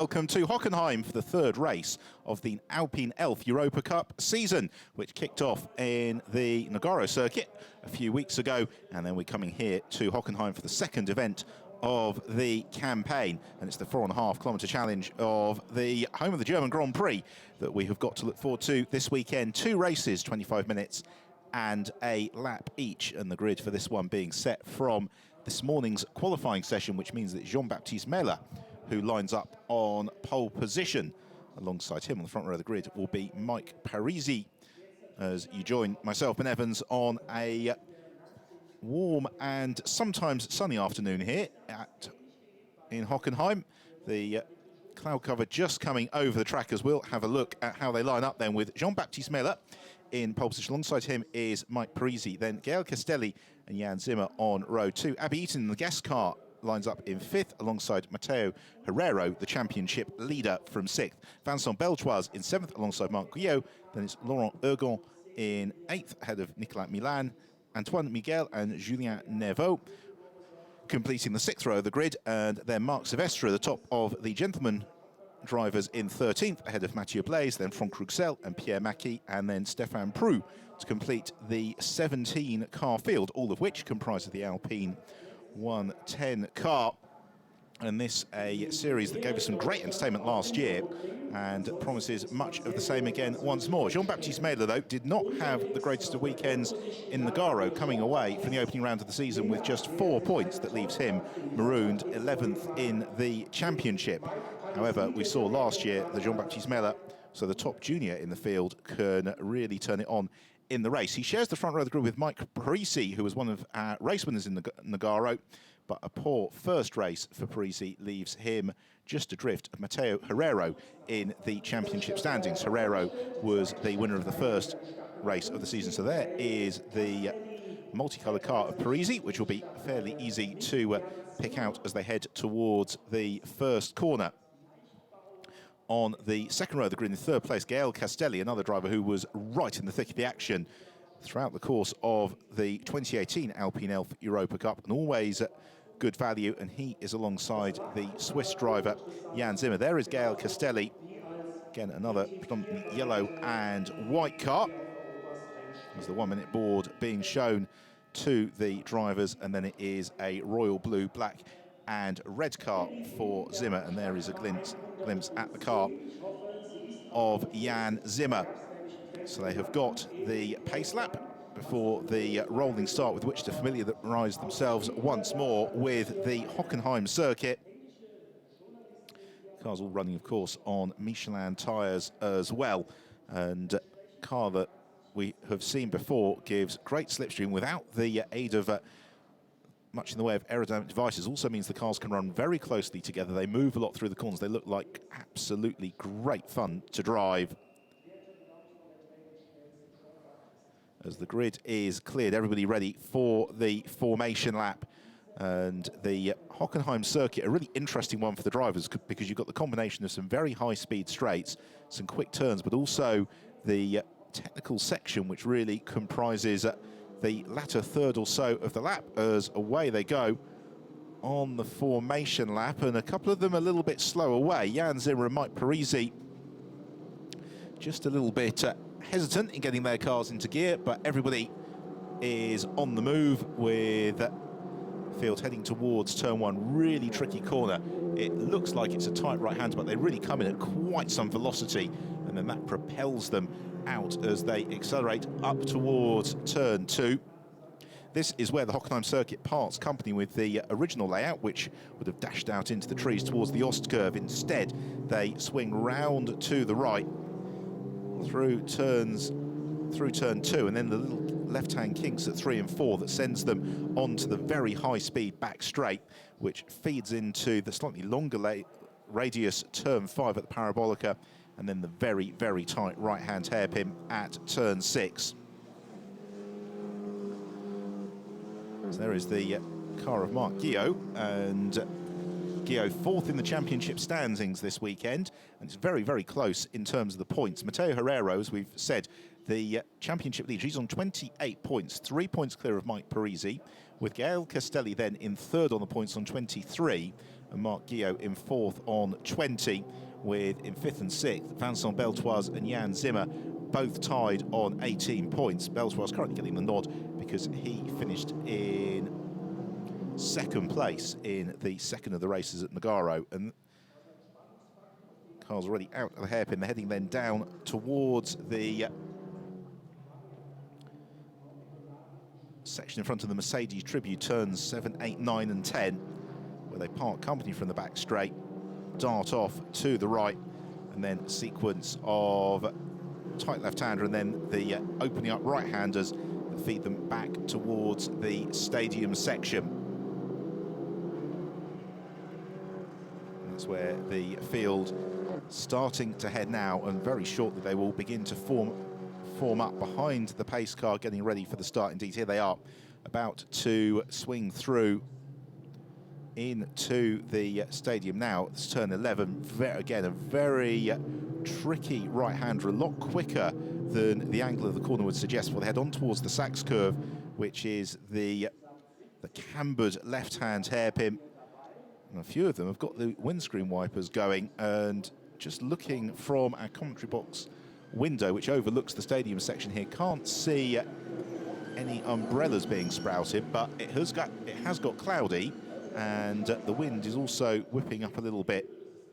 Welcome to Hockenheim for the third race of the Alpine Elf Europa Cup season, which kicked off in the Nogaro circuit a few weeks ago. And then we're coming here to Hockenheim for the second event of the campaign. And it's the 4.5 kilometre challenge of the home of the German Grand Prix that we have got to look forward to this weekend. 2 races, 25 minutes and a lap each. And the grid for this one being set from this morning's qualifying session, which means that Jean-Baptiste Mehler, who lines up on pole position. Alongside him on the front row of the grid will be Mike Parisi, as you join myself and Evans on a warm and sometimes sunny afternoon here in Hockenheim. The cloud cover just coming over the track, as we'll have a look at how they line up then, with Jean-Baptiste Mehler in pole position. Alongside him is Mike Parisi, then Gael Castelli and Jan Zimmer on row 2. Abby Eaton in the guest car lines up in 5th alongside Matteo Herrero, the championship leader, from 6th. Vincent Belchoise in 7th alongside Marc Guyot. Then it's Laurent Ergon in 8th ahead of Nicolas Milan, Antoine Miguel and Julien Nervaux completing the 6th row of the grid. And then Marc Sylvester at the top of the gentleman drivers in 13th ahead of Mathieu Blaise, then Franck Rouxel and Pierre Macchi, and then Stéphane Prou to complete the 17 car field, all of which comprise of the Alpine 110 car. And this a series that gave us some great entertainment last year and promises much of the same again once more. Jean-Baptiste Mehler, though, did not have the greatest of weekends in Nogaro, coming away from the opening round of the season with just 4 points. That leaves him marooned 11th in the championship. However, we saw last year that Jean-Baptiste Mehler, so the top junior in the field, can really turn it on in the race. He shares the front row of the grid with Mike Parisi, who was one of our race winners in Nogaro, but a poor first race for Parisi leaves him just adrift of Matteo Herrero in the championship standings. Herrero was the winner of the first race of the season, so there is the multicoloured car of Parisi, which will be fairly easy to pick out as they head towards the first corner. On the second row of the grid in 3rd place, Gael Castelli, another driver who was right in the thick of the action throughout the course of the 2018 Alpine Elf Europa Cup, and always good value, and he is alongside the Swiss driver Jan Zimmer. There is Gael Castelli, again another predominantly yellow and white car. There's the 1 minute board being shown to the drivers, and then it is a royal blue, black and red car for Zimmer, and there is a glimpse at the car of Jan Zimmer. So they have got the pace lap before the rolling start with which to familiarise themselves once more with the Hockenheim circuit. Cars all running, of course, on Michelin tyres as well, and a car that we have seen before gives great slipstream without the aid of much in the way of aerodynamic devices. Also means the cars can run very closely together. They move a lot through the corners. They look like absolutely great fun to drive. As the grid is cleared, everybody ready for the formation lap. And the Hockenheim circuit, a really interesting one for the drivers, because you've got the combination of some very high-speed straights, some quick turns, but also the technical section, which really comprises the latter third or so of the lap, as away they go on the formation lap. And a couple of them a little bit slow away. Jan Zimmer and Mike Parisi just a little bit hesitant in getting their cars into gear, but everybody is on the move, with field heading towards turn 1. Really tricky corner. It looks like it's a tight right hand, but they really come in at quite some velocity, and then that propels them out as they accelerate up towards turn 2. This is where the Hockenheim circuit parts company with the original layout, which would have dashed out into the trees towards the Ostkurve. Instead, they swing round to the right through turn 2, and then the little left-hand kinks at 3 and 4 that sends them onto the very high-speed back straight, which feeds into the slightly longer radius turn 5 at the Parabolica, and then the very, very tight right-hand hairpin at turn 6. So there is the car of Marc Guyot, and Guyot 4th in the championship standings this weekend, and it's very, very close in terms of the points. Matteo Herrero, as we've said, the championship leader, he's on 28 points, 3 points clear of Mike Parisi, with Gael Castelli then in 3rd on the points on 23, and Marc Guillot in 4th on 20, with in 5th and 6th Vincent Beltoise and Jan Zimmer both tied on 18 points. Beltoise currently getting the nod because he finished in 2nd place in the second of the races at Nogaro, and car's already out of the hairpin. They're heading then down towards the section in front of the Mercedes Tribute, turns 7, 8, 9 and 10, where they part company from the back straight, dart off to the right, and then sequence of tight left-hander and then the opening up right-handers that feed them back towards the stadium section. And that's where the field starting to head now, and very shortly they will begin to form up behind the pace car, getting ready for the start. Indeed, here they are, about to swing through into the stadium now. It's turn 11. Again, a very tricky right-hander, a lot quicker than the angle of the corner would suggest, before they head on towards the Sachs curve, which is the cambered left-hand hairpin. And a few of them have got the windscreen wipers going, and just looking from our commentary box window, which overlooks the stadium section here, can't see any umbrellas being sprouted, but it has got cloudy, and the wind is also whipping up a little bit.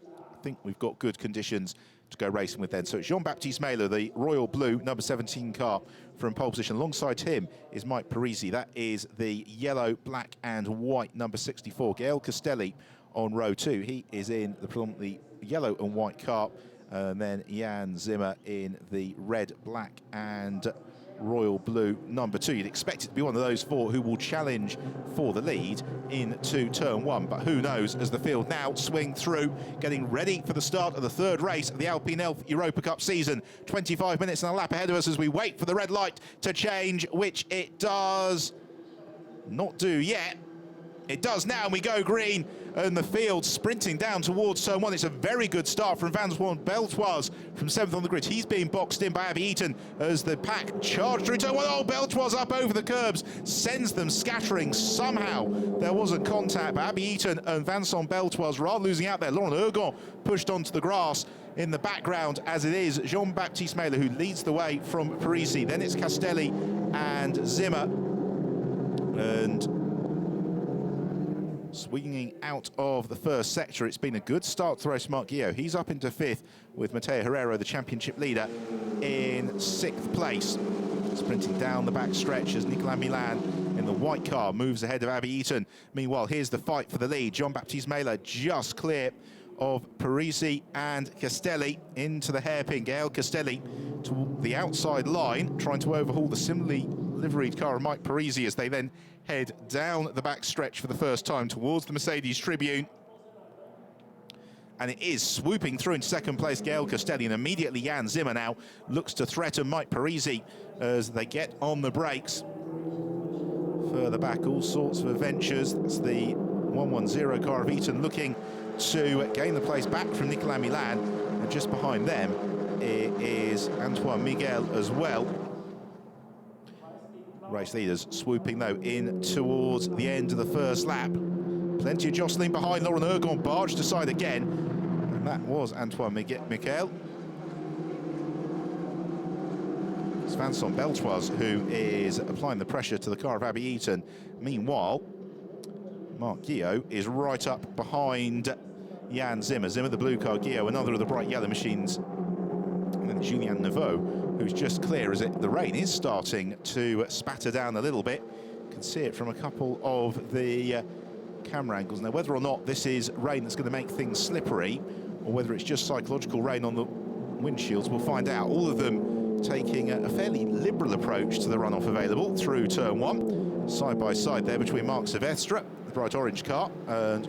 I think we've got good conditions to go racing with then. So it's Jean-Baptiste Mailer, the royal blue number 17 car, from pole position. Alongside him is Mike Parisi. That is the yellow, black and white number 64. Gael Castelli on row 2. He is in the predominantly yellow and white car. And then Jan Zimmer in the red, black and royal blue number 2. You'd expect it to be one of those four who will challenge for the lead into turn 1, but who knows, as the field now swing through, getting ready for the start of the 3rd race of the Alpine Elf Europa Cup season. 25 minutes and a lap ahead of us as we wait for the red light to change, which it does not do yet. It does now, and we go green, and the field sprinting down towards turn 1. It's a very good start from Vincent Beltoise from 7th on the grid. He's being boxed in by Abby Eaton as the pack charge through turn 1. Oh, Beltoise up over the curbs, sends them scattering. Somehow there wasn't contact, but Abby Eaton and Vincent Beltoise rather losing out there. Laurent Ergon pushed onto the grass. In the background, as it is, Jean-Baptiste Mailer who leads the way from Parisi. Then it's Castelli and Zimmer. And swinging out of the first sector, it's been a good start to race. Marc Guillot, he's up into 5th with Mateo Herrero, the championship leader, in 6th place. Sprinting down the back stretch as Nicolas Milan in the white car moves ahead of Abby Eaton. Meanwhile, here's the fight for the lead. Jean-Baptiste Mailer just clear of Parisi and Castelli into the hairpin. Gael Castelli to the outside line, trying to overhaul the similarly liveried car of Mike Parisi as they then head down the back stretch for the first time towards the Mercedes Tribune. And it is swooping through in 2nd place, Gael Castelli, and immediately Jan Zimmer now looks to threaten Mike Parisi as they get on the brakes. Further back, all sorts of adventures. That's the 110 car of Eaton looking to gain the place back from Nicolas Milan. And just behind them is Antoine Miguel as well. Race leaders swooping, though, in towards the end of the first lap. Plenty of jostling behind. Laurent Ergon barged aside again. And that was Antoine Miguel. It's Vincent Beltoise who is applying the pressure to the car of Abby Eaton. Meanwhile, Marc Guillot is right up behind Jan Zimmer. Zimmer, the blue car, Guillot, another of the bright yellow machines. And then Julien Neveu, who's just clear as the rain is starting to spatter down a little bit. You can see it from a couple of the camera angles. Now, whether or not this is rain that's going to make things slippery, or whether it's just psychological rain on the windshields, we'll find out. All of them taking a fairly liberal approach to the runoff available through turn 1. Side by side there between Marc Sylvester, the bright orange car, and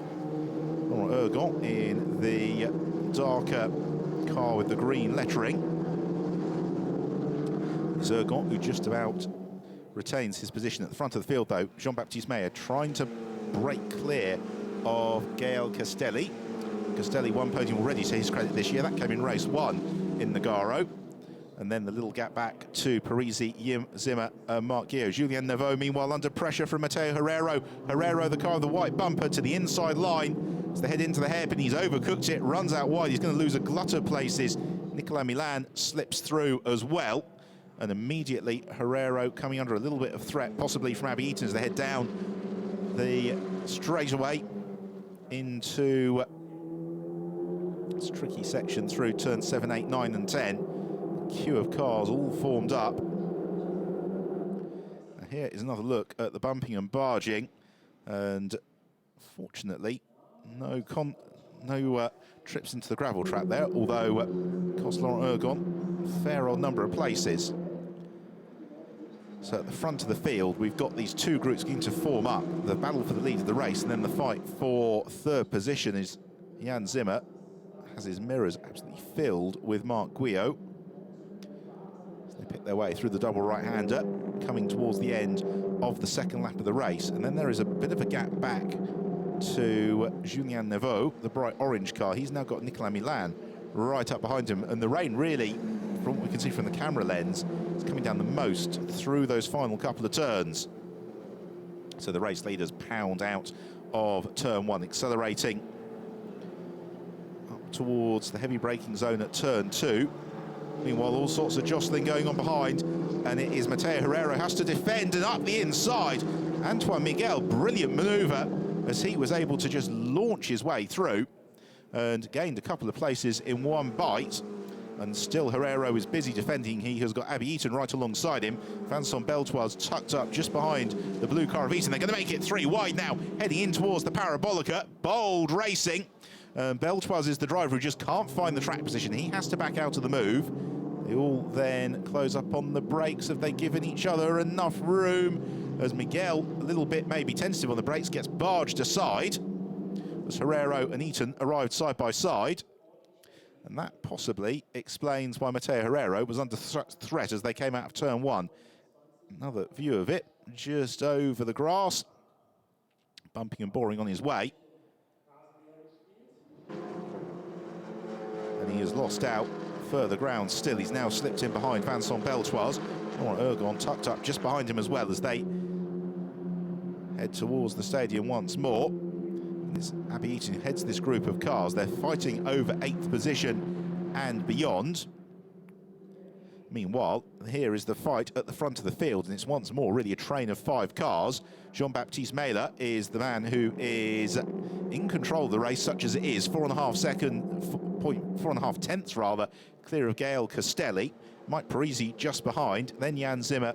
Laurent Ergon in the darker car with the green lettering. Ergon, who just about retains his position at the front of the field, though. Jean-Baptiste Mailer trying to break clear of Gael Castelli. Castelli won podium already to his credit this year. That came in race 1 in Nogaro. And then the little gap back to Parisi, Zimmer, Marc Guillot. Julien Neveu, meanwhile, under pressure from Mateo Herrero. Herrero, the car of the white bumper, to the inside line. puts the head into the hairpin. He's overcooked it, runs out wide. He's going to lose a glut of places. Nicolas Milan slips through as well. And immediately, Herrero coming under a little bit of threat, possibly from Abby Eaton as they head down the straightaway into this tricky section through turns 7, 8, 9 and 10. A queue of cars all formed up. Now here is another look at the bumping and barging. And fortunately, no trips into the gravel trap there, although cost Laurent Ergon a fair old number of places. So at the front of the field, we've got these two groups going to form up. The battle for the lead of the race, and then the fight for third position is Jan Zimmer. Has his mirrors absolutely filled with Marc Guillot. So they pick their way through the double right-hander, coming towards the end of the second lap of the race. And then there is a bit of a gap back to Julien Neveu, the bright orange car. He's now got Nicolas Milan right up behind him. And the rain really, from what we can see from the camera lens, is coming down the most through those final couple of turns. So the race leaders pound out of turn one, accelerating up towards the heavy braking zone at turn two. Meanwhile, all sorts of jostling going on behind, and it is Mateo Herrero has to defend, and up the inside. Antoine Miguel, brilliant manoeuvre as he was able to just launch his way through and gained a couple of places in one bite. And still Herrero is busy defending. He has got Abby Eaton right alongside him. Vincent Beltoise tucked up just behind the blue car of Eaton. They're going to make it three wide now, heading in towards the Parabolica. Bold racing. Beltoise is the driver who just can't find the track position. He has to back out of the move. They all then close up on the brakes. Have they given each other enough room? As Miguel, a little bit maybe tentative on the brakes, gets barged aside as Herrero and Eaton arrived side by side. And that possibly explains why Mateo Herrero was under threat as they came out of turn one. Another view of it, just over the grass, bumping and boring on his way. And he has lost out further ground still. He's now slipped in behind Vincent Beltoise. Laurent Ergon tucked up just behind him as well as they head towards the stadium once more. This Abby Eaton heads this group of cars. They're fighting over 8th position and beyond. Meanwhile, here is the fight at the front of the field, and it's once more really a train of 5 cars. Jean-Baptiste Meyler is the man who is in control of the race, such as it is. 4.5 tenths rather, clear of Gael Castelli. Mike Parisi just behind, then Jan Zimmer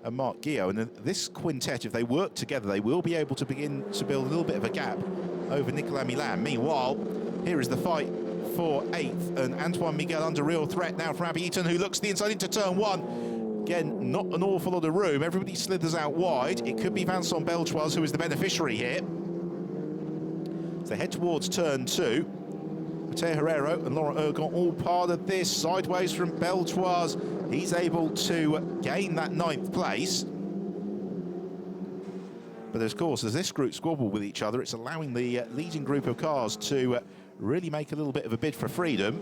and Marc Guillot. And this quintet, if they work together, they will be able to begin to build a little bit of a gap over Nicolas Milan. Meanwhile, here is the fight for 8th, and Antoine Miguel under real threat now from Abby Eaton, who looks to the inside into turn one. Again, not an awful lot of room. Everybody slithers out wide. It could be Vincent Beltoise who is the beneficiary here. As they head towards turn two, Mateo Herrero and Laurent Ergon all part of this. Sideways from Beltoise, he's able to gain that 9th place. But of course, as this group squabble with each other, it's allowing the leading group of cars to really make a little bit of a bid for freedom.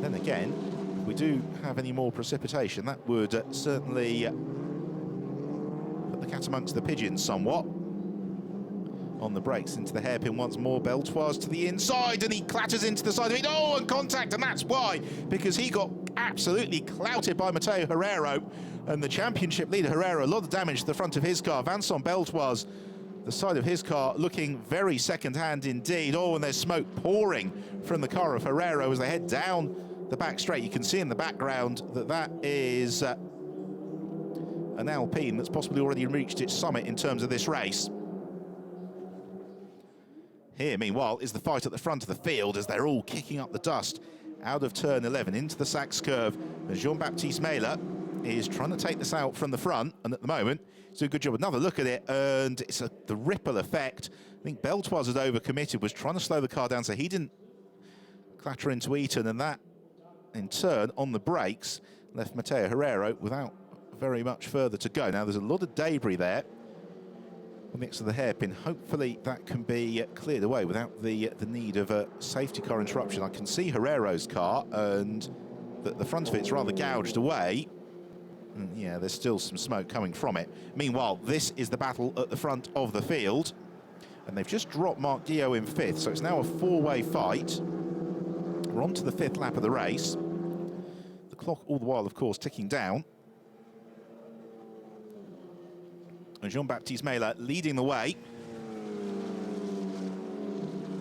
Then again, if we do have any more precipitation, that would certainly put the cat amongst the pigeons somewhat. On the brakes into the hairpin once more. Beltoise to the inside, and he clatters into the side of it. Oh, and contact, and that's why, because he got absolutely clouted by Mateo Herrero, and the championship leader Herrero, a lot of damage to the front of his car. Vincent Beltoise, the side of his car looking very second-hand indeed. Oh, and there's smoke pouring from the car of Herrero as they head down the back straight. You can see in the background that that is an Alpine that's possibly already reached its summit in terms of this race. Here, meanwhile, is the fight at the front of the field as they're all kicking up the dust out of turn 11 into the Sachs curve. As Jean-Baptiste Meyler is trying to take this out from the front, and at the moment, he's doing a good job. Another look at it, and it's the ripple effect. I think Beltoise had overcommitted, was trying to slow the car down so he didn't clatter into Eaton, and that, in turn, on the brakes, left Mateo Herrero without very much further to go. Now, there's a lot of debris there next to the hairpin. Hopefully that can be cleared away without the need of a safety car interruption. I can see Herrero's car, and the front of it's rather gouged away. And yeah, there's still some smoke coming from it. Meanwhile, this is the battle at the front of the field. and they've just dropped Marc Guillot in 5th, so it's now a 4-way fight. We're on to the 5th lap of the race. The clock all the while, of course, ticking down. And Jean-Baptiste Meyler leading the way,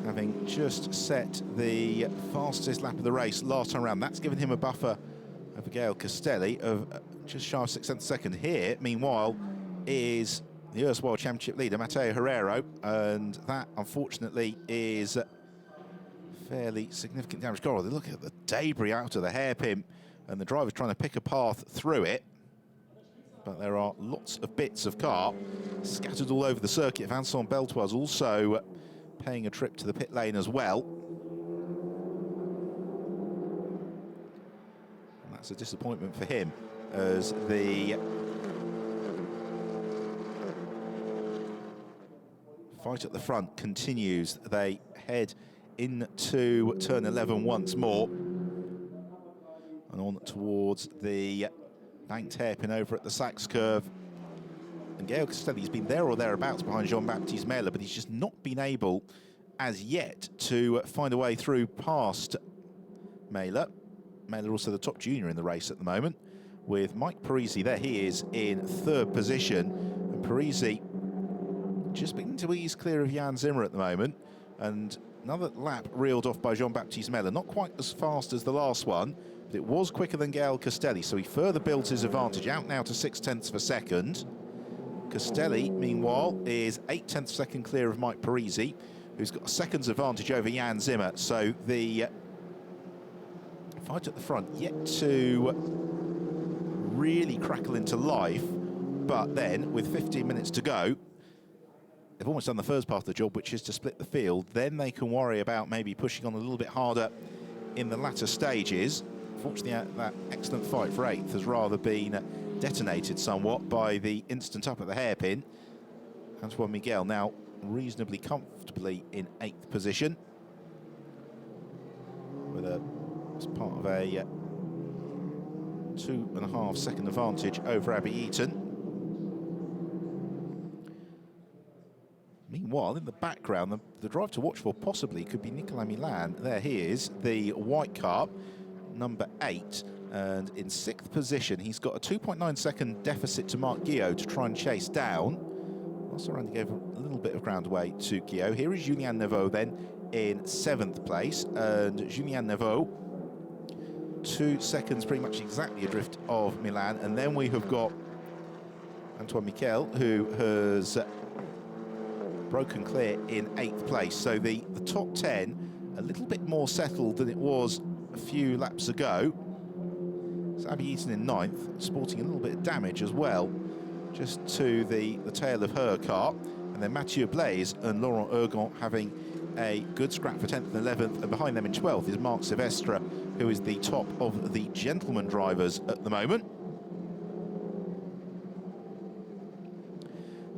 having just set the fastest lap of the race last time around. That's given him a buffer over Gael Castelli of just shy of 6/10 second. Here, meanwhile, is the erstwhile championship leader, Mateo Herrero, and that, unfortunately, is fairly significant damage. God, look at the debris out of the hairpin, and the driver's trying to pick a path through it. But there are lots of bits of car scattered all over the circuit. Vincent Beltoise also paying a trip to the pit lane as well. And that's a disappointment for him, as the fight at the front continues. They head into turn 11 once more, and on towards the banked hairpin over at the Sachs curve. And Gael Castelli's been there or thereabouts behind Jean-Baptiste Meyler, but he's just not been able as yet to find a way through past Meyler. Meyler also the top junior in the race at the moment, with Mike Parisi there. He is in 3rd position, and Parisi just beginning to ease clear of Jan Zimmer at the moment. And another lap reeled off by Jean-Baptiste Meyler, not quite as fast as the last one, but it was quicker than Gael Castelli, so he further built his advantage, out now to 6/10 of a second. Castelli, meanwhile, is 8/10 second clear of Mike Parisi, who's got a second's advantage over Jan Zimmer. So the fight at the front yet to really crackle into life, but then with 15 minutes to go, they've almost done the first part of the job, which is to split the field. Then they can worry about maybe pushing on a little bit harder in the latter stages. Fortunately, that excellent fight for 8th has rather been detonated somewhat by the instant up at the hairpin. Antoine Miguel now reasonably comfortably in 8th position, with as part of a 2.5 second advantage over Abby Eaton. Meanwhile, in the background, the drive to watch for possibly could be Nicolas Milan. There he is, the white car, number 8, and in 6th position. He's got a 2.9 second deficit to Marc Guillot to try and chase down. Last round he gave a little bit of ground away to Guillot. Here is Julien Neveu then in 7th place, and Julien Neveu 2 seconds pretty much exactly adrift of Milan. And then we have got Antoine Miquel, who has broken clear in 8th place. So the top 10 a little bit more settled than it was a few laps ago. So Abby Eaton in 9th, sporting a little bit of damage as well, just to the tail of her car. And then Mathieu Blaise and Laurent Ergon having a good scrap for 10th and 11th. And behind them in 12th is Marc Sylvestre, who is the top of the gentleman drivers at the moment.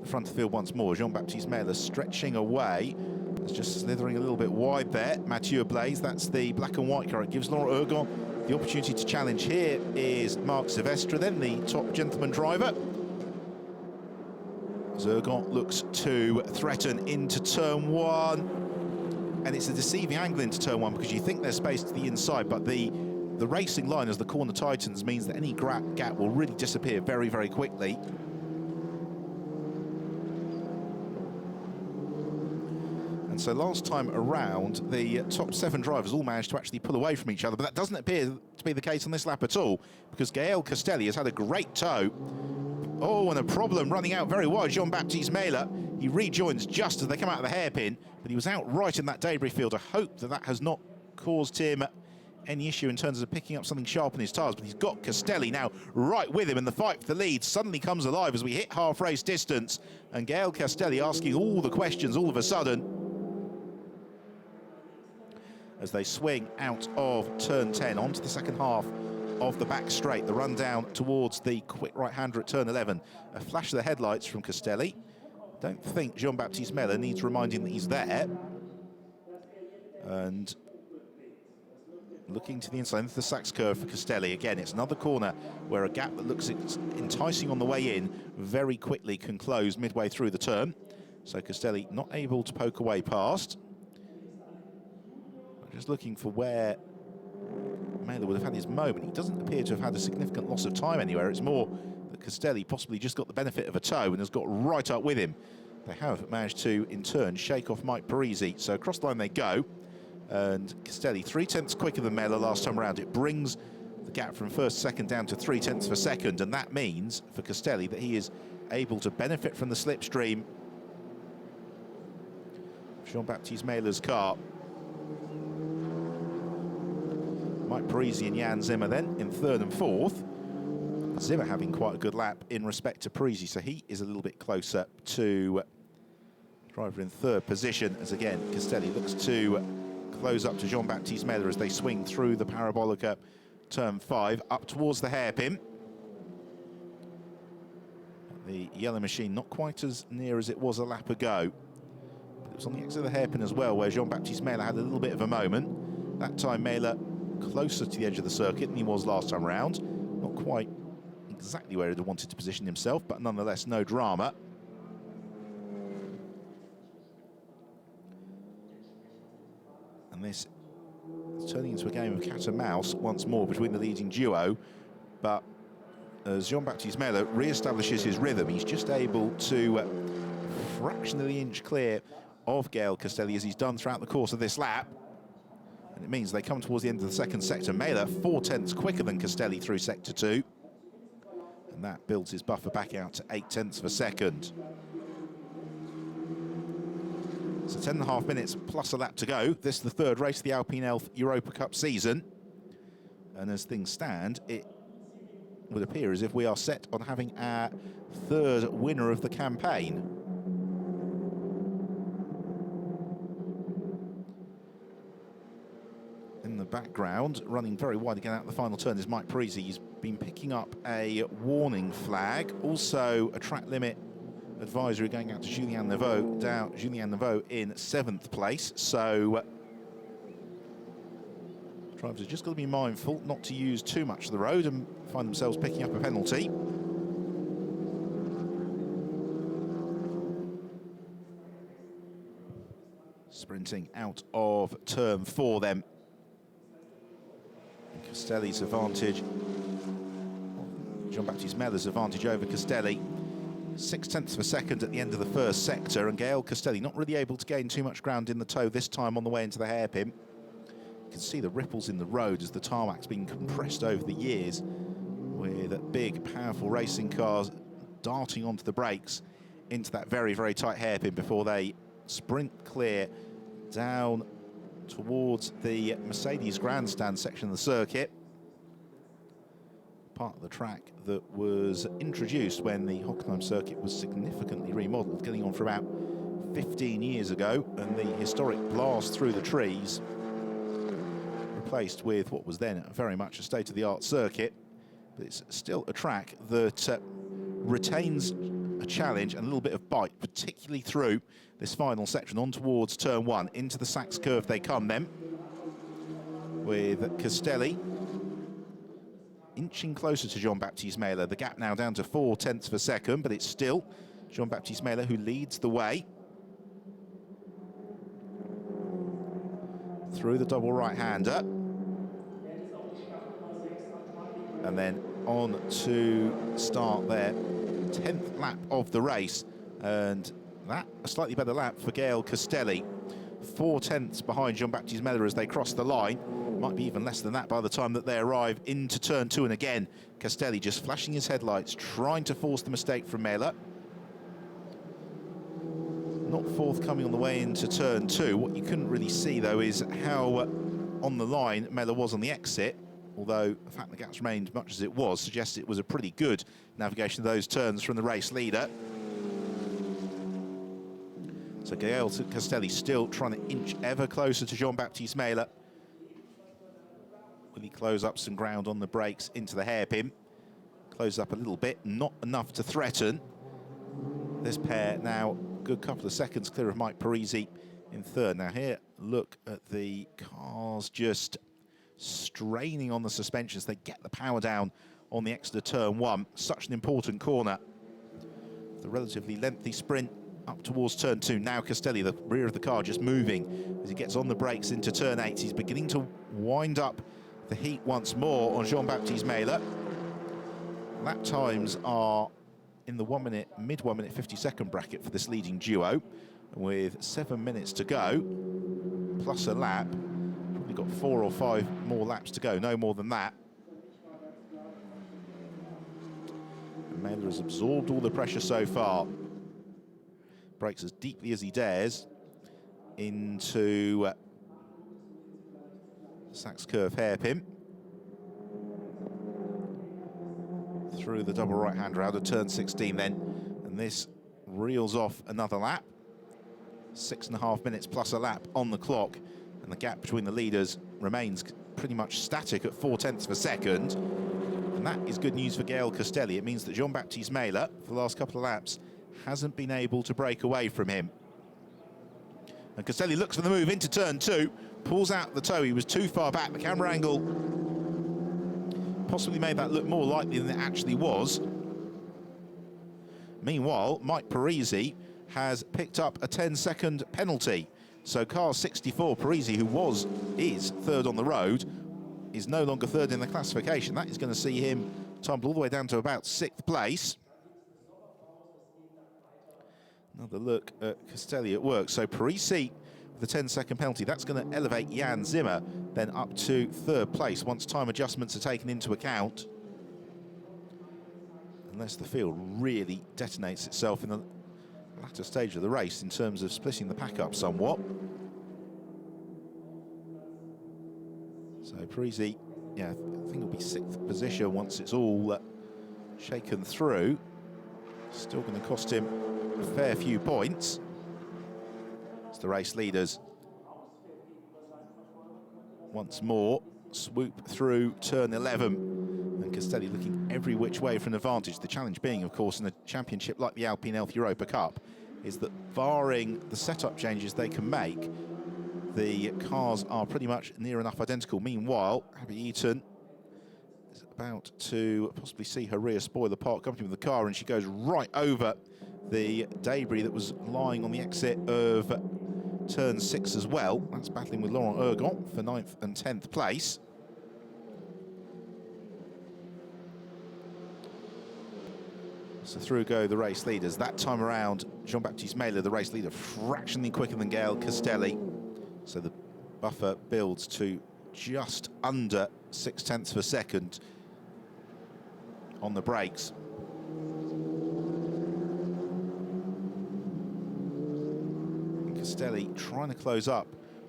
The front of the field once more, Jean-Baptiste Meyler stretching away. It's just slithering a little bit wide there. Mathieu Blaise, that's the black and white car. It gives Laurent Ergon the opportunity to challenge. Here is Marc Sylvestre, then the top gentleman driver. Ergon looks to threaten into turn 1. And it's a deceiving angle into turn 1 because you think there's space to the inside, but the racing line as the corner tightens means that any gap will really disappear very, very quickly. And so last time around, the top 7 drivers all managed to actually pull away from each other, but that doesn't appear to be the case on this lap at all, because Gael Castelli has had a great tow. Oh, and a problem running out very wide. Jean-Baptiste Meyler, he rejoins just as they come out of the hairpin, but he was out right in that debris field. I hope that has not caused him any issue in terms of picking up something sharp in his tyres, but he's got Castelli now right with him, and the fight for the lead suddenly comes alive as we hit half race distance, and Gael Castelli asking all the questions all of a sudden as they swing out of turn 10 onto the second half of the back straight. The run down towards the quick right-hander at turn 11. A flash of the headlights from Castelli. Don't think Jean-Baptiste Meyler needs reminding that he's there. And looking to the inside into the Sachs curve for Castelli. Again, it's another corner where a gap that looks enticing on the way in very quickly can close midway through the turn. So Castelli not able to poke away past. Just looking for where Mailer would have had his moment. He doesn't appear to have had a significant loss of time anywhere. It's more that Castelli possibly just got the benefit of a toe and has got right up with him. They have managed to, in turn, shake off Mike Parisi. So across the line they go. And Castelli 3/10 quicker than Mailer last time around. It brings the gap from first second down to 3/10 of a second. And that means for Castelli that he is able to benefit from the slipstream. Jean-Baptiste Mailer's car. Mike Parisi and Jan Zimmer then in third and fourth. Zimmer having quite a good lap in respect to Parisi, so he is a little bit closer to driver in third position, as again Castelli looks to close up to Jean-Baptiste Mailer as they swing through the Parabolica turn 5 up towards the hairpin. The yellow machine not quite as near as it was a lap ago. But it was on the exit of the hairpin as well, where Jean-Baptiste Mailer had a little bit of a moment. That time Mailer closer to the edge of the circuit than he was last time round. Not quite exactly where he'd wanted to position himself, but nonetheless no drama. And this is turning into a game of cat and mouse once more between the leading duo. But as Jean-Baptiste Mailer re-establishes his rhythm, he's just able to fractionally inch clear of Gael Castelli as he's done throughout the course of this lap. And it means they come towards the end of the second sector. Mailer 4/10 quicker than Castelli through sector 2. And that builds his buffer back out to 8/10 of a second. So 10.5 minutes plus a lap to go. This is the third race of the Alpine Elf Europa Cup season. And as things stand, it would appear as if we are set on having our third winner of the campaign. In the background, running very wide again out the final turn is Mike Parisi. He's been picking up a warning flag. Also a track limit advisory going out to Julien Neveu, in 7th place. So drivers are just got to be mindful not to use too much of the road and find themselves picking up a penalty. Sprinting out of turn 4 then. Castelli's advantage, Jean-Baptiste Mailer's advantage over Castelli. 6/10 of a second at the end of the first sector, and Gael Castelli not really able to gain too much ground in the toe this time on the way into the hairpin. You can see the ripples in the road as the tarmac's been compressed over the years, with big, powerful racing cars darting onto the brakes into that very, very tight hairpin before they sprint clear down towards the Mercedes grandstand section of the circuit. Part of the track that was introduced when the Hockenheim circuit was significantly remodelled, getting on for about 15 years ago, and the historic blast through the trees replaced with what was then very much a state-of-the-art circuit. But it's still a track that retains a challenge and a little bit of bite, particularly through this final section on towards turn 1. Into the Sachs curve they come then, with Castelli inching closer to Jean-Baptiste Mailer. The gap now down to 4/10 of a second, but it's still Jean-Baptiste Mailer who leads the way. Through the double right-hander. And then on to start their 10th lap of the race. And that, a slightly better lap for Gael Castelli. 4/10 behind Jean-Baptiste Mailer as they cross the line. Might be even less than that by the time that they arrive into turn 2. And again, Castelli just flashing his headlights, trying to force the mistake from Mailer. Not forthcoming on the way into turn 2. What you couldn't really see, though, is how on the line Mailer was on the exit. Although the fact the gap's remained much as it was suggests it was a pretty good navigation of those turns from the race leader. So Gael Castelli still trying to inch ever closer to Jean-Baptiste Mailer. Will he close up some ground on the brakes into the hairpin? Close up a little bit, not enough to threaten. This pair now a good couple of seconds clear of Mike Parisi in third. Now here, look at the cars just straining on the suspensions. They get the power down on the exit of turn 1. Such an important corner. The relatively lengthy sprint up towards turn 2. Now Castelli, the rear of the car, just moving as he gets on the brakes into turn 8. He's beginning to wind up the heat once more on Jean-Baptiste Meyler. Lap times are in the mid 1 minute 50-second bracket for this leading duo, with 7 minutes to go, plus a lap. Probably got 4 or 5 more laps to go, no more than that. And Meyler has absorbed all the pressure so far. Brakes as deeply as he dares into Sachs curve hairpin. Through the double right-hander out of turn 16 then, and this reels off another lap. 6.5 minutes plus a lap on the clock, and the gap between the leaders remains pretty much static at 0.4 of a second. And that is good news for Gael Castelli. It means that Jean-Baptiste Meyler, for the last couple of laps, hasn't been able to break away from him. And Castelli looks for the move into turn 2, pulls out the toe. He was too far back. The camera angle possibly made that look more likely than it actually was. Meanwhile, Mike Parisi has picked up a 10-second penalty. So car 64, Parisi, who is third on the road, is no longer third in the classification. That is going to see him tumble all the way down to about 6th place. Another look at Castelli at work. So Parisi with the 10-second penalty, that's going to elevate Jan Zimmer then up to 3rd place once time adjustments are taken into account. Unless the field really detonates itself in the latter stage of the race in terms of splitting the pack up somewhat. So Parisi, yeah, I think it'll be 6th position once it's all shaken through. Still going to cost him a fair few points. As the race leaders once more swoop through turn 11, and Castelli looking every which way for an advantage. The challenge being, of course, in a championship like the Alpine Elf Europa Cup, is that barring the setup changes they can make, the cars are pretty much near enough identical. Meanwhile, Abby Eaton is about to possibly see her rear spoiler part company with the car, and she goes right over the debris that was lying on the exit of turn 6 as well. That's battling with Laurent Ergon for 9th and 10th place. So through go the race leaders. That time around, Jean-Baptiste Meyler, the race leader, fractionally quicker than Gael Castelli. So the buffer builds to just under 0.6 of a second on the brakes. Castelli trying to close up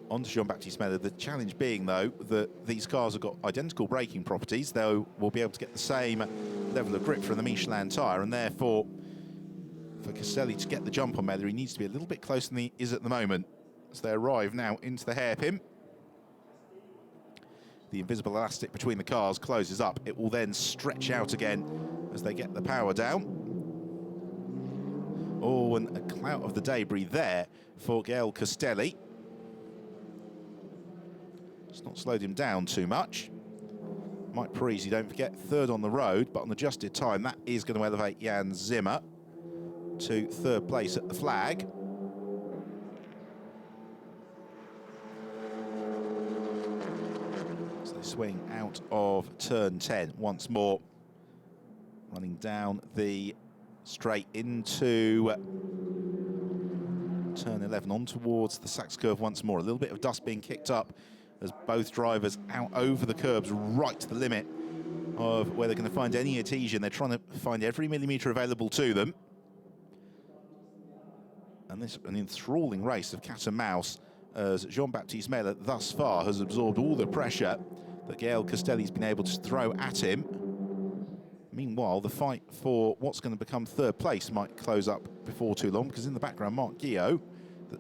onto Jean-Baptiste Meyler. The challenge being, though, that these cars have got identical braking properties. They will be able to get the same level of grip from the Michelin tyre, and therefore, for Castelli to get the jump on Meyler, he needs to be a little bit closer than he is at the moment. As they arrive now into the hairpin, the invisible elastic between the cars closes up. It will then stretch out again as they get the power down. Oh, and a clout of the debris there for Gael Castelli. It's not slowed him down too much. Mike Parisi, don't forget, 3rd on the road, but on adjusted time, that is going to elevate Jan Zimmer to 3rd place at the flag. So they swing out of turn 10 once more, running down the straight into turn 11 on towards the Sachs curve once more. A little bit of dust being kicked up as both drivers out over the curbs right to the limit of where they're going to find any adhesion. They're trying to find every millimetre available to them. And this an enthralling race of cat and mouse as Jean-Baptiste Meyler thus far has absorbed all the pressure that Gael Castelli's been able to throw at him. Meanwhile, the fight for what's going to become 3rd place might close up before too long, because in the background, Mark Guillot, the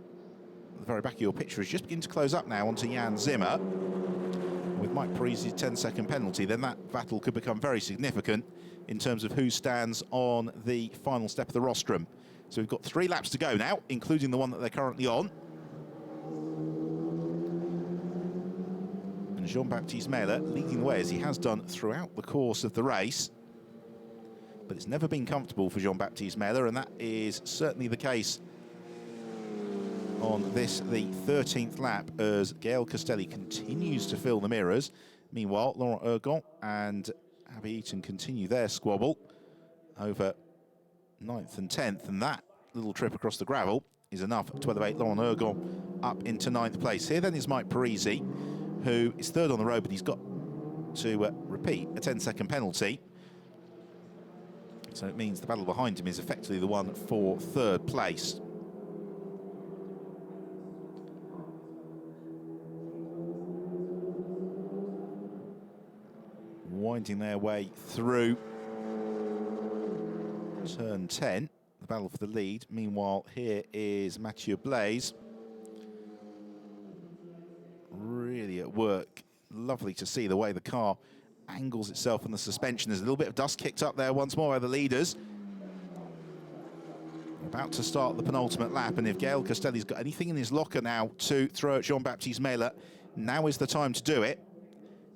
very back of your picture, is just beginning to close up now onto Jan Zimmer. With Mike Parisi's 10-second penalty, then that battle could become very significant in terms of who stands on the final step of the rostrum. So we've got 3 laps to go now, including the one that they're currently on. And Jean-Baptiste Meyler leading the way, as he has done throughout the course of the race. But it's never been comfortable for Jean-Baptiste Meyler, and that is certainly the case on this, the 13th lap, as Gael Castelli continues to fill the mirrors. Meanwhile, Laurent Ergon and Abby Eaton continue their squabble over 9th and 10th, and that little trip across the gravel is enough to elevate Laurent Ergon up into 9th place. Here then is Mike Parisi, who is 3rd on the road, but he's got to repeat a 10-second penalty. So it means the battle behind him is effectively the one for 3rd place. Winding their way through turn 10, the battle for the lead. Meanwhile, here is Mathieu Blaise, really at work. Lovely to see the way the car angles itself in the suspension. There's a little bit of dust kicked up there once more by the leaders. About to start the penultimate lap, and if Gael Castelli's got anything in his locker now to throw at Jean-Baptiste Meyler, now is the time to do it.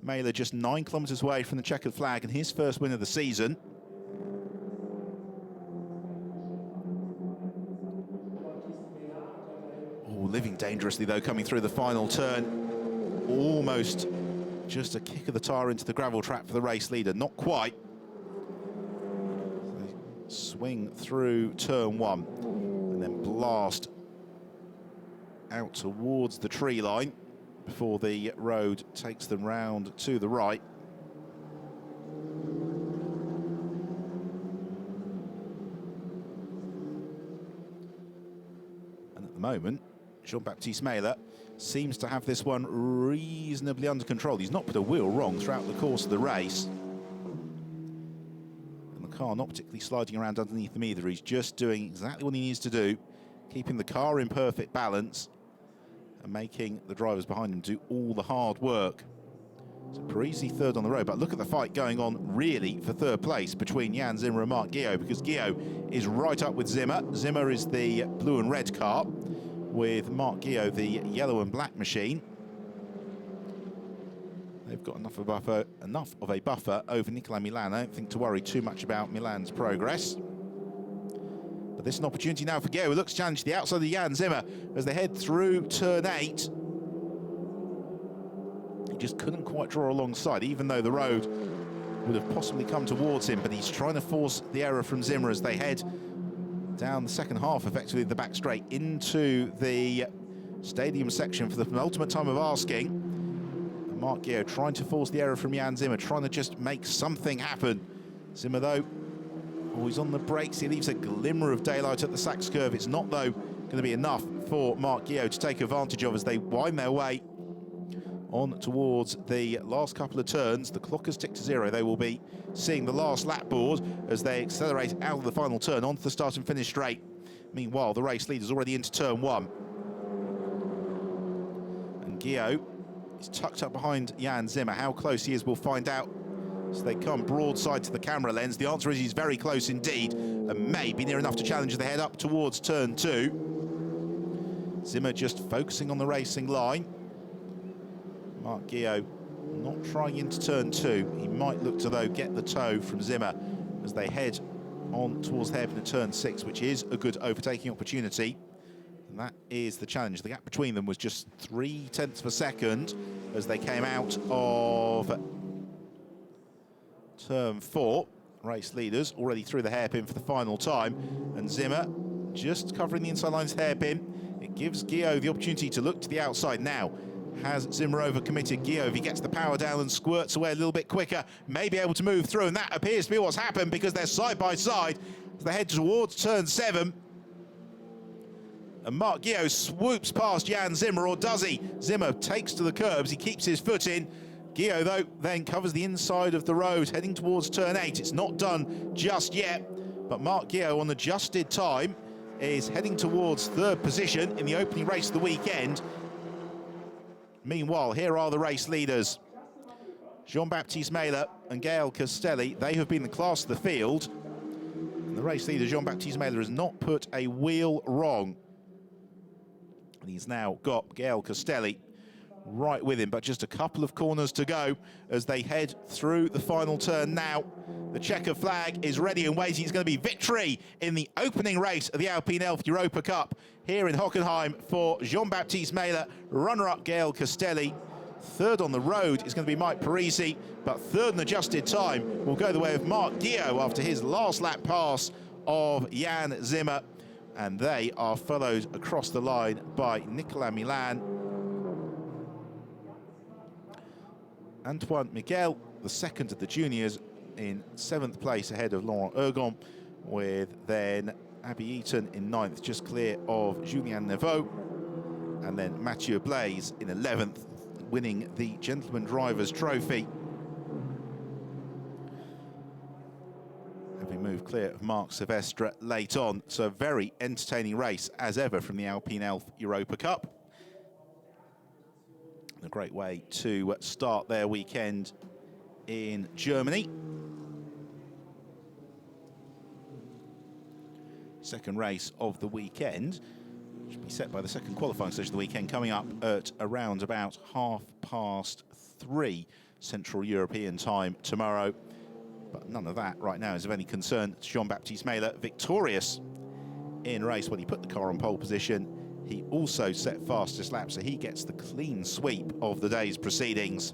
Meyler just 9 kilometres away from the checkered flag and his first win of the season. Oh, living dangerously though, coming through the final turn. Almost just a kick of the tyre into the gravel trap for the race leader. Not quite. They swing through turn 1 and then blast out towards the tree line before the road takes them round to the right. And at the moment, Jean-Baptiste Meyler seems to have this one reasonably under control. He's not put a wheel wrong throughout the course of the race. And the car not particularly sliding around underneath him either. He's just doing exactly what he needs to do, keeping the car in perfect balance and making the drivers behind him do all the hard work. So Parisi 3rd on the road, but look at the fight going on really for 3rd place between Jan Zimmer and Marc Guillot, because Guillot is right up with Zimmer. Zimmer is the blue and red car, with Marc Guillot the yellow and black machine. They've got enough of a buffer over Nicolas Milan. I don't think to worry too much about Milan's progress. But this is an opportunity now for Guillot, who looks challenged to the outside of Jan Zimmer as they head through turn 8. He just couldn't quite draw alongside, even though the road would have possibly come towards him, but he's trying to force the error from Zimmer as they head down the second half, effectively the back straight, into the stadium section for the penultimate time of asking. And Marc Guillot trying to force the error from Jan Zimmer, trying to just make something happen. Zimmer, though, he's on the brakes. He leaves a glimmer of daylight at the Sachs curve. It's not, though, going to be enough for Marc Guillot to take advantage of as they wind their way on towards the last couple of turns. The clock has ticked to 0. They will be seeing the last lap board as they accelerate out of the final turn onto the start and finish straight. Meanwhile, the race leader's already into turn 1. And Guillot is tucked up behind Jan Zimmer. How close he is, we'll find out. So they come broadside to the camera lens. The answer is he's very close indeed, and may be near enough to challenge the head up towards turn 2. Zimmer just focusing on the racing line. Marc Guillot not trying into turn 2. He might look to, though, get the toe from Zimmer as they head on towards the hairpin at turn 6, which is a good overtaking opportunity. And that is the challenge. The gap between them was just 0.3 of a second as they came out of turn 4. Race leaders already through the hairpin for the final time, and Zimmer just covering the inside line's hairpin. It gives Guillot the opportunity to look to the outside now. Has Zimmer overcommitted? Guillot, if he gets the power down and squirts away a little bit quicker, may be able to move through, and that appears to be what's happened, because they're side by side as they head towards turn 7. And Marc Guillot swoops past Jan Zimmer, or does he? Zimmer takes to the curbs, he keeps his foot in. Guillot, though, then covers the inside of the road, heading towards turn 8. It's not done just yet, but Marc Guillot, on adjusted time, is heading towards 3rd position in the opening race of the weekend. Meanwhile, here are the race leaders. Jean-Baptiste Meyler and Gael Castelli, they have been the class of the field. And the race leader, Jean-Baptiste Meyler, has not put a wheel wrong. And he's now got Gael Castelli right with him, but just a couple of corners to go as they head through the final turn now. The checkered flag is ready and waiting. It's going to be victory in the opening race of the Alpine Elf Europa Cup here in Hockenheim for Jean-Baptiste Meyler, runner-up Gael Castelli. Third on the road is going to be Mike Parisi, but third and adjusted time will go the way of Marc Guillot after his last lap pass of Jan Zimmer. And they are followed across the line by Nicolas Milan. Antoine Miguel, the second of the juniors, in 7th place ahead of Laurent Ergon, with then Abby Eaton in 9th, just clear of Julien Neveu. And then Mathieu Blaise in 11th, winning the Gentleman Drivers' Trophy. And we move clear of Marc Sylvester late on. So a very entertaining race, as ever, from the Alpine Elf Europa Cup. A great way to start their weekend in Germany. Second race of the weekend should be set by the second qualifying stage of the weekend, coming up at around about 3:30 Central European time tomorrow. But none of that right now is of any concern to Jean-Baptiste Meyler, victorious in race when he put the car on pole position. He also set fastest lap, so he gets the clean sweep of the day's proceedings.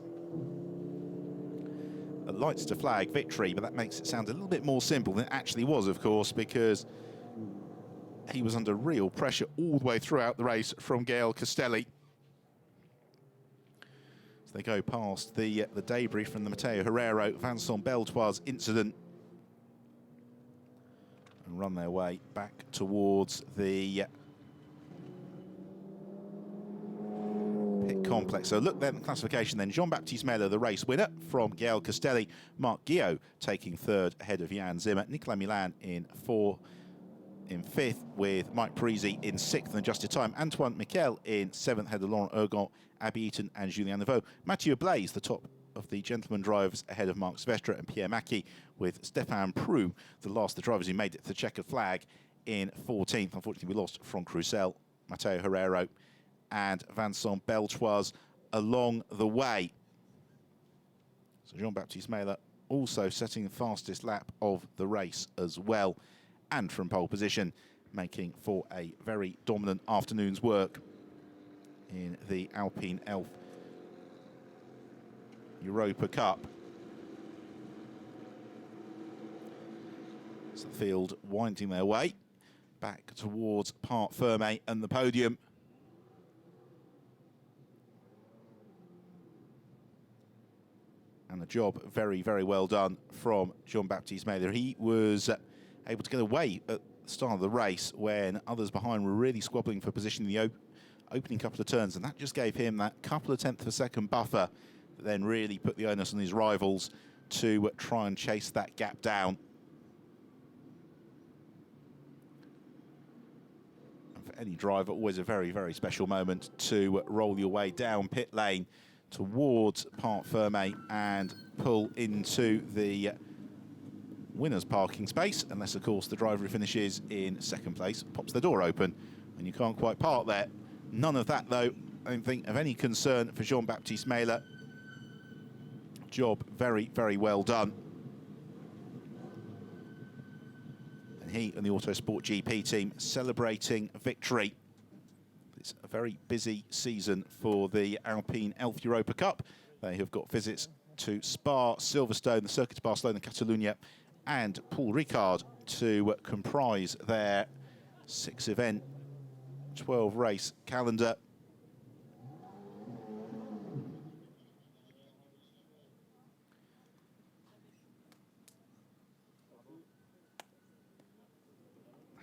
A lights to flag victory, but that makes it sound a little bit more simple than it actually was, of course, because he was under real pressure all the way throughout the race from Gael Castelli. So they go past the debris from the Matteo Herrero Vincent Beltoise incident and run their way back towards the pit complex. So look then, the classification then. Jean-Baptiste Meyler, the race winner from Gael Castelli. Marc Guillot taking third ahead of Jan Zimmer. Nicolas Milan in 5th, with Mike Parisi in 6th and adjusted time. Antoine Miquel in 7th, ahead of Laurent Ergon, Abby Eaton and Julien Neveu. Mathieu Blaise, the top of the gentleman drivers, ahead of Marc Sylvester and Pierre Mackie, with Stéphane Prou, the last of the drivers who made it to the checkered flag, in 14th. Unfortunately, we lost Franck Roussel, Matteo Herrero and Vincent Beltoise along the way. So Jean-Baptiste Meyler also setting the fastest lap of the race as well, and from pole position, making for a very dominant afternoon's work in the Alpine Elf Europa Cup. So the field winding their way back towards Parc Fermé and the podium. And a job very, very well done from Jean-Baptiste Meyler. He was able to get away at the start of the race when others behind were really squabbling for position in the opening couple of turns, and that just gave him that couple of tenths of a second buffer that then really put the onus on his rivals to try and chase that gap down. And for any driver, always a very, very special moment to roll your way down pit lane towards Parc Fermé and pull into the winner's parking space, unless, of course, the driver who finishes in second place pops the door open and you can't quite park there. None of that, though, I don't think of any concern for Jean-Baptiste Meyler. Job very, very well done. And he and the Autosport GP team celebrating victory. It's a very busy season for the Alpine Elf Europa Cup. They have got visits to Spa, Silverstone, the Circuit of Barcelona, Catalunya, and Paul Ricard to comprise their 6-event, 12-race calendar.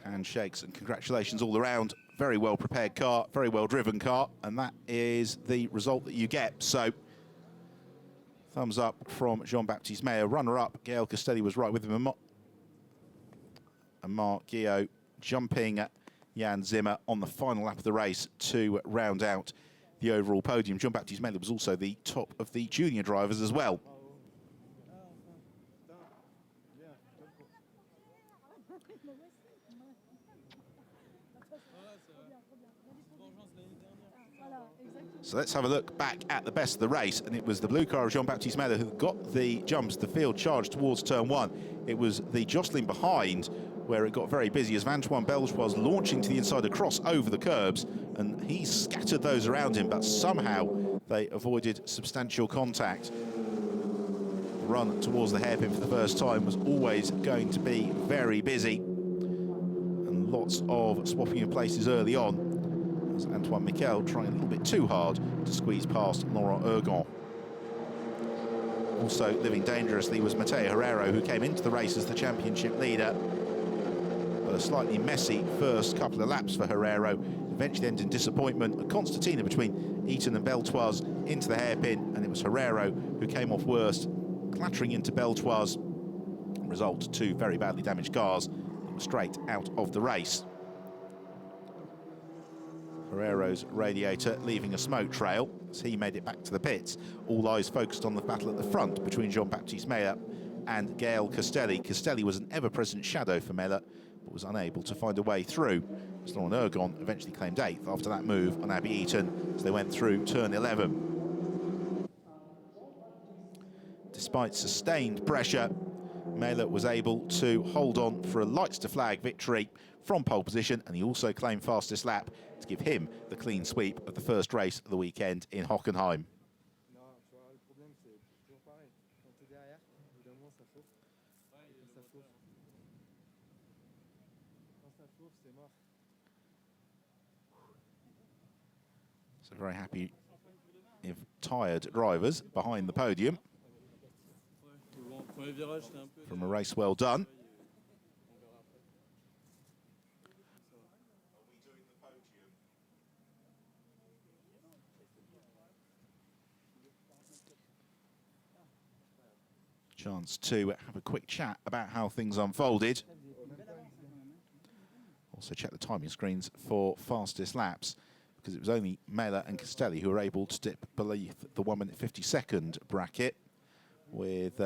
Handshakes and congratulations all around. Very well prepared car, very well driven car, and that is the result that you get. So, thumbs up from Jean-Baptiste Meyler. Runner-up, Gael Castelli was right with him. And Marc Guillot jumping at Jan Zimmer on the final lap of the race to round out the overall podium. Jean-Baptiste Meyler was also the top of the junior drivers as well. Voilà, exactement. So let's have a look back at the best of the race, and it was the blue car of Jean-Baptiste Mele who got the jumps, the field charged towards turn one. It was the jostling behind where it got very busy as Antoine Belge was launching to the inside across over the curbs, and he scattered those around him, but somehow they avoided substantial contact. The run towards the hairpin for the first time was always going to be very busy, and lots of swapping of places early on. As Antoine Miquel trying a little bit too hard to squeeze past Laurent Ergon. Also living dangerously was Mateo Herrero, who came into the race as the championship leader. But a slightly messy first couple of laps for Herrero eventually ended in disappointment. A concertina between Eaton and Beltoise into the hairpin, and it was Herrero who came off worst, clattering into Beltoise. Result, two very badly damaged cars. It was straight out of the race. Herrero's radiator leaving a smoke trail as he made it back to the pits. All eyes focused on the battle at the front between Jean-Baptiste Mele and Gael Castelli. Castelli was an ever-present shadow for Mele, but was unable to find a way through. Laurent Ergon eventually claimed 8th after that move on Abby Eaton as they went through turn 11. Despite sustained pressure, Mele was able to hold on for a lights to flag victory from pole position, and he also claimed fastest lap to give him the clean sweep of the first race of the weekend in Hockenheim. So very happy if tired drivers behind the podium from a race well done. Chance to have a quick chat about how things unfolded. Also check the timing screens for fastest laps, because it was only Mele and Castelli who were able to dip beneath the 1 minute 50-second bracket, with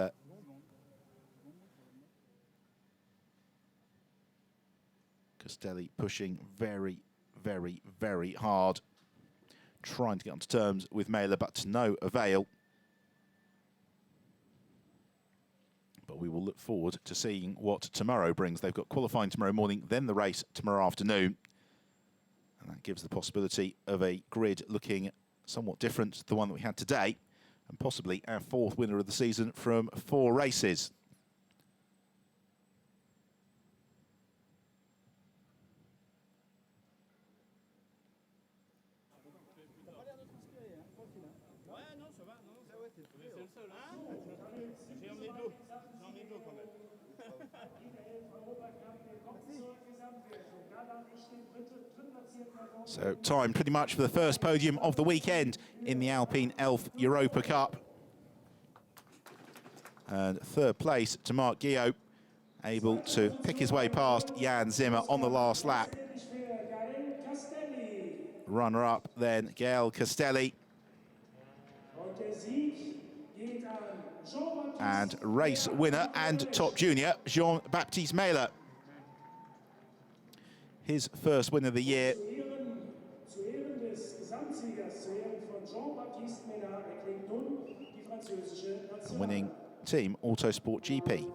Castelli pushing very, very, very hard, trying to get onto terms with Mele, but to no avail. But we will look forward to seeing what tomorrow brings. They've got qualifying tomorrow morning, then the race tomorrow afternoon. And that gives the possibility of a grid looking somewhat different to the one that we had today, and possibly our 4th winner of the season from 4 races. So time pretty much for the first podium of the weekend in the Alpine Elf Europa Cup. And 3rd place to Marc Guillot, able to pick his way past Jan Zimmer on the last lap. Runner-up then Gael Castelli. And race winner and top junior, Jean-Baptiste Mele. His first win of the year. And winning Team Autosport GP.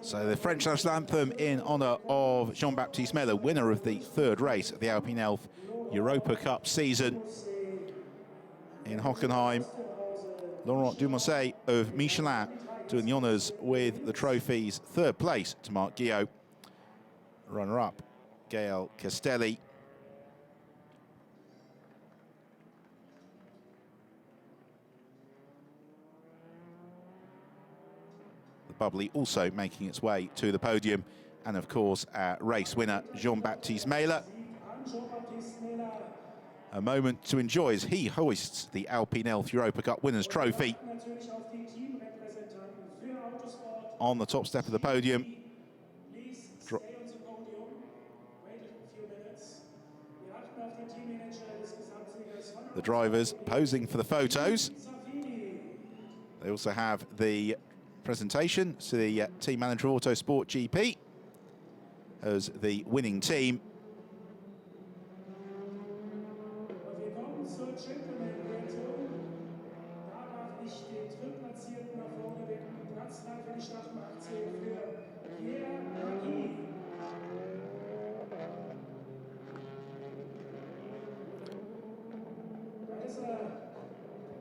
So the French national anthem in honour of Jean-Baptiste Mele, winner of the 3rd race of the Alpine Elf Europa Cup season in Hockenheim. Laurent Dumancet of Michelin doing the honours with the trophies. 3rd place to Marc Guillot. Runner-up, Gael Castelli. Bubbly also making its way to the podium. And of course, our race winner, Jean-Baptiste Meyler. A moment to enjoy as he hoists the Alpine Elf Europa Cup Winners' Trophy on the top step of the podium. The drivers posing for the photos. They also have the presentation to the team manager of Autosport GP as the winning team.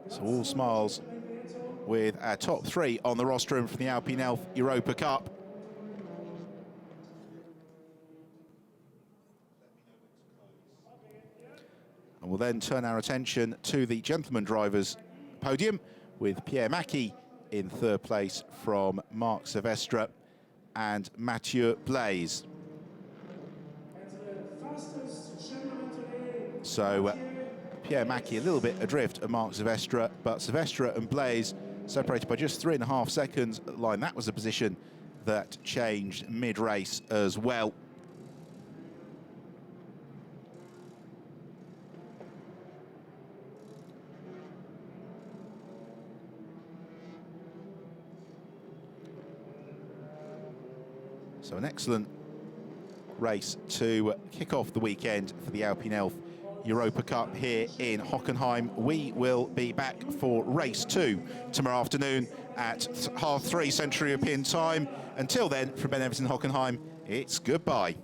So all smiles with our top three on the rostrum from the Alpine Elf Europa Cup. And we'll then turn our attention to the gentleman drivers podium with Pierre Macchi in third place from Marc Sylvester and Mathieu Blaise. So Pierre Macchi a little bit adrift of Marc Sylvester, but Sylvester and Blaise separated by just 3.5 seconds at the line. That was a position that changed mid-race as well. So an excellent race to kick off the weekend for the Alpine Elf Europa Cup here in Hockenheim. We will be back for race 2 tomorrow afternoon at 3:30 Central European time. Until then, from Ben Everton Hockenheim, it's goodbye.